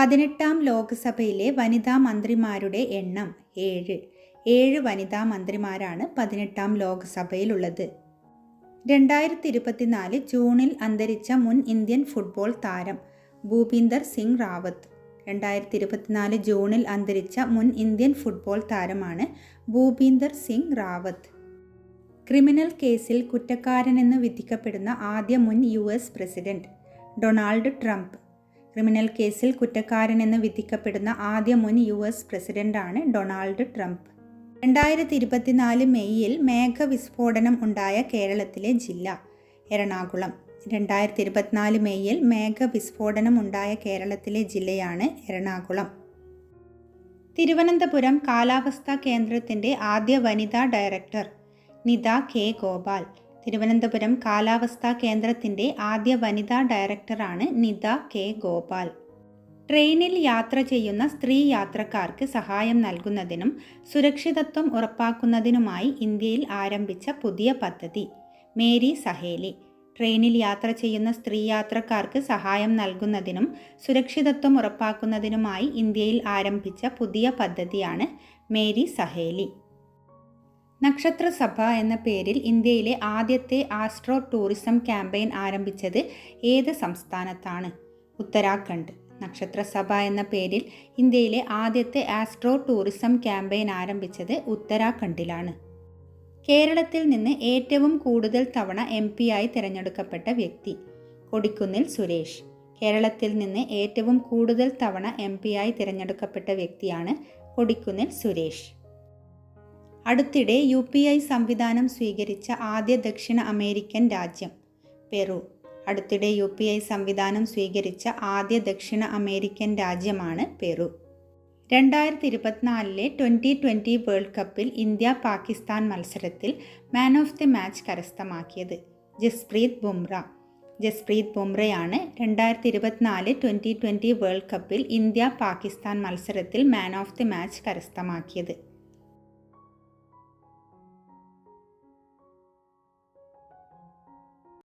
18ാം ലോക്സഭയിലെ വനിതാ മന്ത്രിമാരുടെ എണ്ണം 7 വനിതാ മന്ത്രിമാരാണ് 18ാം ലോക്സഭയിലുള്ളത്. 2024 ജൂണിൽ അന്തരിച്ച മുൻ ഇന്ത്യൻ ഫുട്ബോൾ താരം ഭൂപീന്ദർ സിംഗ് റാവത്ത്. 2024 ജൂണിൽ അന്തരിച്ച മുൻ ഇന്ത്യൻ ഫുട്ബോൾ താരമാണ് ഭൂപീന്ദർ സിംഗ് റാവത്ത്. ക്രിമിനൽ കേസിൽ കുറ്റക്കാരനെന്ന് വിധിക്കപ്പെടുന്ന ആദ്യ മുൻ US president Donald Trump. Criminal കേസിൽ കുറ്റക്കാരനെന്ന് വിധിക്കപ്പെടുന്ന ആദ്യ മുൻ US പ്രസിഡന്റാണ് ഡൊണാൾഡ് ട്രംപ്. 2024 മെയ്യിൽ മേഘവിസ്ഫോടനം ഉണ്ടായ കേരളത്തിലെ ജില്ല എറണാകുളം. 2024 മെയ്യിൽ മേഘവിസ്ഫോടനം ഉണ്ടായ കേരളത്തിലെ ജില്ലയാണ് എറണാകുളം. തിരുവനന്തപുരം കാലാവസ്ഥാ കേന്ദ്രത്തിൻ്റെ ആദ്യ വനിതാ ഡയറക്ടർ നിത കെ ഗോപാൽ. തിരുവനന്തപുരം കാലാവസ്ഥാ കേന്ദ്രത്തിൻ്റെ ആദ്യ വനിതാ ഡയറക്ടറാണ് നിത കെ ഗോപാൽ. ട്രെയിനിൽ യാത്ര ചെയ്യുന്ന സ്ത്രീ യാത്രക്കാർക്ക് സഹായം നൽകുന്നതിനും സുരക്ഷിതത്വം ഉറപ്പാക്കുന്നതിനുമായി ഇന്ത്യയിൽ ആരംഭിച്ച പുതിയ പദ്ധതി മേരി സഹേലി. ട്രെയിനിൽ യാത്ര ചെയ്യുന്ന സ്ത്രീ യാത്രക്കാർക്ക് സഹായം നൽകുന്നതിനും സുരക്ഷിതത്വം ഉറപ്പാക്കുന്നതിനുമായി ഇന്ത്യയിൽ ആരംഭിച്ച പുതിയ പദ്ധതിയാണ് മേരി സഹേലി. നക്ഷത്രസഭ എന്ന പേരിൽ ഇന്ത്യയിലെ ആദ്യത്തെ ആസ്ട്രോ ടൂറിസം ക്യാമ്പയിൻ ആരംഭിച്ചത് ഏത് സംസ്ഥാനത്താണ്? ഉത്തരാഖണ്ഡ്. നക്ഷത്രസഭ എന്ന പേരിൽ ഇന്ത്യയിലെ ആദ്യത്തെ ആസ്ട്രോ ടൂറിസം ക്യാമ്പയിൻ ആരംഭിച്ചത് ഉത്തരാഖണ്ഡിലാണ്. കേരളത്തിൽ നിന്ന് ഏറ്റവും കൂടുതൽ തവണ MP ആയി തിരഞ്ഞെടുക്കപ്പെട്ട വ്യക്തി കൊടിക്കുന്നിൽ സുരേഷ്. കേരളത്തിൽ നിന്ന് ഏറ്റവും കൂടുതൽ തവണ MP ആയി തിരഞ്ഞെടുക്കപ്പെട്ട വ്യക്തിയാണ് കൊടിക്കുന്നിൽ സുരേഷ്. അടുത്തിടെ UPI സംവിധാനം സ്വീകരിച്ച ആദ്യ ദക്ഷിണ അമേരിക്കൻ രാജ്യം പെറു. അടുത്തിടെ UPI സംവിധാനം സ്വീകരിച്ച ആദ്യ ദക്ഷിണ അമേരിക്കൻ രാജ്യമാണ് പെറു. 2024 T20 വേൾഡ് കപ്പിൽ ഇന്ത്യ പാകിസ്ഥാൻ മത്സരത്തിൽ മാൻ ഓഫ് ദി മാച്ച് കരസ്ഥമാക്കിയത് ജസ്പ്രീത് ബുംറ. ജസ്പ്രീത് ബുംറയാണ് 2024 T20 വേൾഡ് കപ്പിൽ ഇന്ത്യ പാകിസ്ഥാൻ മത്സരത്തിൽ മാൻ ഓഫ് ദി മാച്ച് കരസ്ഥമാക്കിയത്.